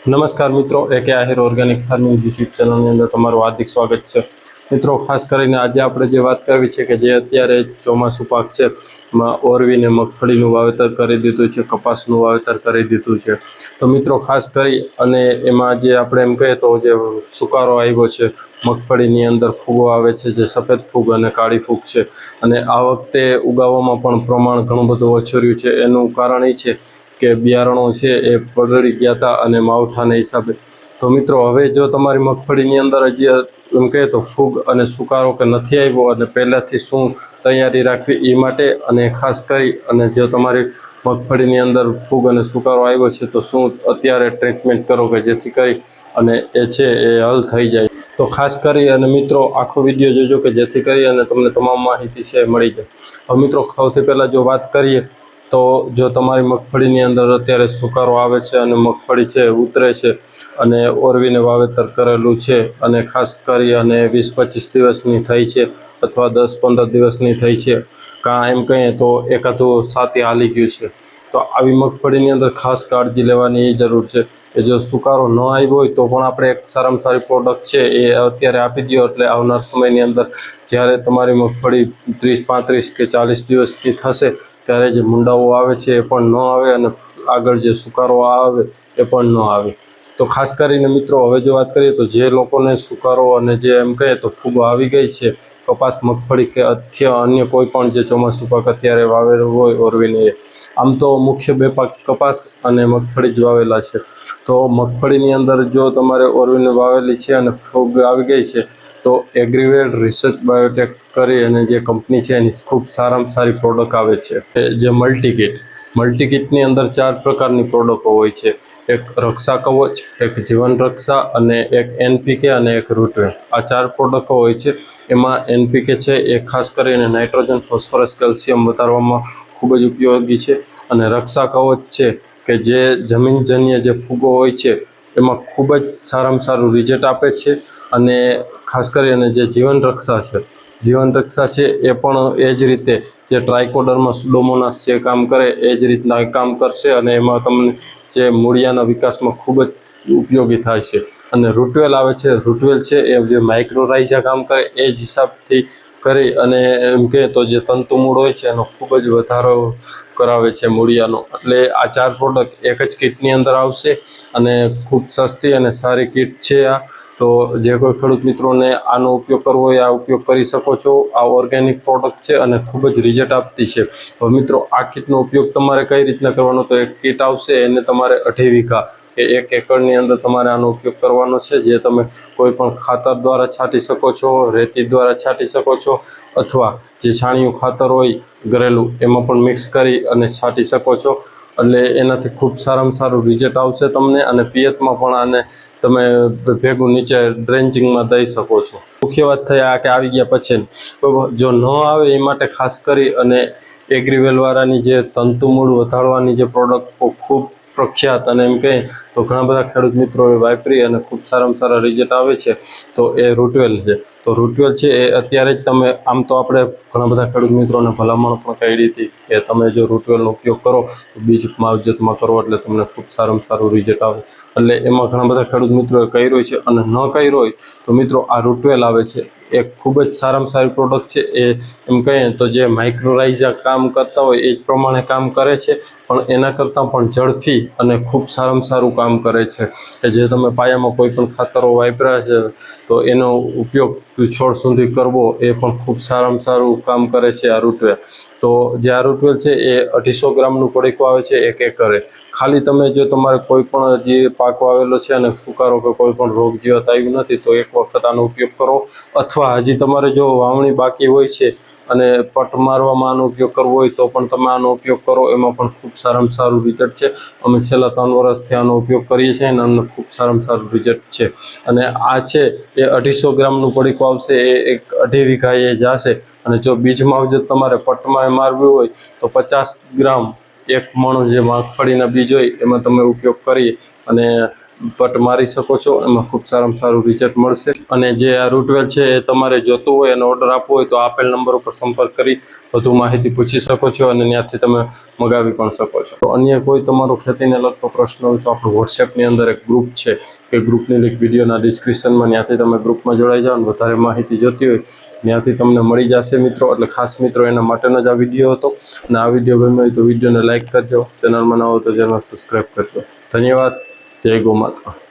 નમસ્કાર મિત્રો, એકે આહિર ઓર્ગેનિક ફાર્મિંગ યુટ્યુબ ચેનલની અંદર તમારું હાર્દિક સ્વાગત છે। મિત્રો, ખાસ કરીને આજે આપણે જે વાત કરવી છે કે જે અત્યારે ચોમાસું પાક છે એમાં ઓરવીને મગફળીનું વાવેતર કરી દીધું છે, કપાસનું વાવેતર કરી દીધું છે। તો મિત્રો, ખાસ કરી અને એમાં જે આપણે એમ કહીએ તો જે સુકારો આવ્યો છે, મગફળીની અંદર ફૂગો આવે છે, જે સફેદ ફૂગ અને કાળી ફૂગ છે, અને આ વખતે ઉગાવવામાં પણ પ્રમાણ ઘણું બધું ઓછું રહ્યું છે। એનું કારણ એ છે કે બિયારણો છે એ પલળી ગયા હતા અને માવઠાના હિસાબે। તો મિત્રો, હવે જો તમારી મગફળીની અંદર હજી એમ કહે તો ફૂગ અને સુકારો કે નથી આવ્યો અને પહેલાંથી શું તૈયારી રાખવી એ માટે, અને ખાસ કરી અને જો તમારી મગફળીની અંદર ફૂગ અને સુકારો આવ્યો છે તો શું અત્યારે ટ્રીટમેન્ટ કરો કે જેથી કરી અને એ છે એ હલ થઈ જાય। તો ખાસ કરી અને મિત્રો આખો વિડીયો જોજો કે જેથી કરી અને તમને તમામ માહિતી છે એ મળી જાય। હવે મિત્રો, સૌથી પહેલાં જો વાત કરીએ તો જો તમારી મગફળીની અંદર અત્યારે સુકારો આવે છે અને મગફળી છે ઉતરે છે અને ઓરવીને વાવેતર કરેલું છે અને ખાસ કરી અને 20-25 દિવસની થઈ છે અથવા 10-15 દિવસની થઈ છે, કાં એમ કહીએ તો એકાદું સાથી હાલી ગયું છે, તો આવી મગફળીની અંદર ખાસ કાળજી લેવાની એ જરૂર છે કે જો સુકારો ન આવ્યો હોય તો પણ આપણે એક સારામાં સારી પ્રોડક્ટ છે એ અત્યારે આપી દો, એટલે આવનાર સમયની અંદર જ્યારે તમારી મગફળી 30-35 કે 40 દિવસની થશે ત્યારે જે મુંડાઓ આવે છે એ પણ ન આવે અને આગળ જે સુકારો આવે એ પણ ન આવે। તો ખાસ કરીને મિત્રો, હવે જો વાત કરીએ તો જે લોકોને સુકારો અને જે એમ કહીએ તો ફૂગો આવી ગઈ છે કપાસ, મગફળી કે અન્ય કોઈ પણ જે ચોમાસું પાક અત્યારે વાવેલું હોય ઓરવીને, આમ તો મુખ્ય બે પાક કપાસ અને મગફળી જ વાવેલા છે। તો મગફળીની અંદર જો તમારે ઓરવીને વાવેલી છે અને ફૂગ આવી ગઈ છે તો એગ્રીવેલ રિસર્ચ બાયોટેક કરી અને જે કંપની છે એની ખૂબ સારામાં સારી પ્રોડક્ટ આવે છે, જે મલ્ટીકીટની અંદર 4 પ્રકારની પ્રોડક્ટો હોય છે। એક રક્ષા કવચ, એક જીવન રક્ષા અને એક એનપીકે અને એક રૂટવેલ, આ 4 પ્રોડક્ટો હોય છે। એમાં એનપીકે છે એ ખાસ કરીને નાઇટ્રોજન, ફોસ્ફરસ, કેલ્શિયમ વધારવામાં ખૂબ જ ઉપયોગી છે, અને રક્ષા કવચ છે કે જે જમીનજન્ય જે ફૂગો હોય છે એમાં ખૂબ જ સારામાં સારું રિઝલ્ટ આપે છે। અને ખાસ કરીને જે જીવન રક્ષા છે એ પણ એ જ રીતે જે ટ્રાઇકોડર્મા સુડોમોનાસ જે કામ કરે એ જ રીતના કામ કરશે, અને એમાં તમને જે મૂળિયાના વિકાસમાં ખૂબ જ ઉપયોગી થાય છે। અને રૂટવેલ આવે છે, રૂટવેલ છે એ જે માઇક્રોરાઇઝા કામ કરે એ જ હિસાબથી કરી અને એમ કહે તો જે તંતુમૂળ હોય છે એનો ખૂબ જ વધારો કરાવે છે મૂળિયાનો। એટલે આ 4 પ્રોડક્ટ એક જ કીટની અંદર આવશે અને ખૂબ સસ્તી અને સારી કીટ છે આ। તો જે કોઈ ખેડૂત મિત્રોને આનો ઉપયોગ કરવો હોય આ ઉપયોગ કરી શકો છો। આ ઓર્ગેનિક પ્રોડક્ટ છે અને ખૂબ જ રિઝલ્ટ આપતી છે। હવે મિત્રો, આ કીટનો ઉપયોગ તમારે કઈ રીતના કરવાનો, તો એક કીટ આવશે એને તમારે 2.5 વીઘા કે 1 એકરની અંદર તમારે આનો ઉપયોગ કરવાનો છે, જે તમે કોઈ પણ ખાતર દ્વારા છાંટી શકો છો, રેતી દ્વારા છાંટી શકો છો, અથવા જે છાણિયું ખાતર હોય ઘરેલું એમાં પણ મિક્સ કરી અને છાંટી શકો છો। એટલે એનાથી ખૂબ સારામાં સારું રિઝલ્ટ આવશે તમને, અને પિયતમાં પણ આને તમે ભેગું નીચે ડ્રેન્ચિંગમાં દઈ શકો છો। મુખ્ય વાત થઈ આ કે આવી ગયા પછી જો ન આવે એ માટે ખાસ કરી અને એગ્રીવેલવાળાની જે તંતુમૂળ વધારવાની જે પ્રોડક્ટ ખૂબ પ્રખ્યાત, અને એમ કહે તો ઘણા બધા ખેડૂત મિત્રોએ વાપરી અને ખૂબ સારામાં સારા રિઝલ્ટ આવે છે, તો એ રૂટવેલ છે। તો રૂટવેલ છે એ અત્યારે જ તમે, આમ તો આપણે ઘણા બધા ખેડૂત મિત્રોને ભલામણ પણ કરી હતી કે તમે જો રૂટવેલનો ઉપયોગ કરો તો બીજ માવજતમાં કરો એટલે તમને ખૂબ સારામાં સારું રિઝલ્ટ આવે। એટલે એમાં ઘણા બધા ખેડૂત મિત્રોએ કર્યું છે, અને ન કર્યું હોય તો મિત્રો આ રૂટવેલ આવે છે એ ખૂબ જ સારામાં સારી પ્રોડક્ટ છે। એ એમ કહીએ તો જે માઇક્રોરાઇઝા કામ કરતા હોય એ જ પ્રમાણે કામ કરે છે, પણ એના કરતાં પણ ઝડપી અને ખૂબ સારામાં સારું કામ કરે છે। કે જે તમે પાયામાં કોઈ પણ ખાતરો વાપર્યા છે તો એનો ઉપયોગ છોડ સુધી કરવો એ પણ ખૂબ સારામાં સારું કામ કરે છે આ રૂટવેલ। તો જે આ રૂટવેલ છે એ 250 ગ્રામનું પડીકું આવે છે 1 એકરે। ખાલી તમે જો તમારે કોઈ પણ જે પાક વાવેલો છે અને સુકારો કે કોઈ પણ રોગ જીવાત આવ્યું નથી તો એક વખત આનો ઉપયોગ કરો, અથવા હજી તમારે જો વાવણી બાકી હોય છે અને પટ મારવામાં આનો ઉપયોગ કરવો હોય તો પણ તમે આનો ઉપયોગ કરો, એમાં પણ ખૂબ સારામાં સારું રિઝલ્ટ છે। અમે છેલ્લા 3 વર્ષથી આનો ઉપયોગ કરીએ છીએ અને અમને ખૂબ સારામાં સારું રિઝલ્ટ છે। અને આ છે એ 250 ગ્રામનું પડીકું આવશે, એ 2.5 વીઘાએ જશે। અને જો બીજ માવજત તમારે પટમાં મારવી હોય તો 50 ગ્રામ 1 મણ જે મગફળીના બીજ હોય એમાં તમે ઉપયોગ કરી અને પટ મારી શકો છો, એમાં ખૂબ સારામાં સારું રિઝલ્ટ મળશે. અને જે આ રૂટવેલ છે એ તમારે જોતું હોય અને ઓર્ડર આપવો હોય તો આપેલ નંબર ઉપર સંપર્ક કરી વધુ માહિતી પૂછી શકો છો અને ત્યાંથી તમે મગાવી પણ શકો છો. તો અન્ય કોઈ તમારો ખેતીને લગતો પ્રશ્ન હોય તો આપણું વોટ્સએપની અંદર એક ગ્રુપ છે, એ ગ્રુપની લિંક વિડીયોના ડિસ્ક્રિપ્શનમાં, ત્યાંથી તમે ગ્રુપમાં જોડાઈ જાઓ અને વધારે માહિતી જોતી હોય ત્યાંથી તમને મળી જશે મિત્રો. એટલે ખાસ મિત્રો એના માટેનો જ આ વિડીયો હતો. અને આ વિડીયો ગમ્યો હોય તો વિડીયોને લાઇક કરજો, ચેનલમાં ન હોય તો ચેનલ સબસ્ક્રાઈબ કરજો. ધન્યવાદ. જય ગૌ માતા.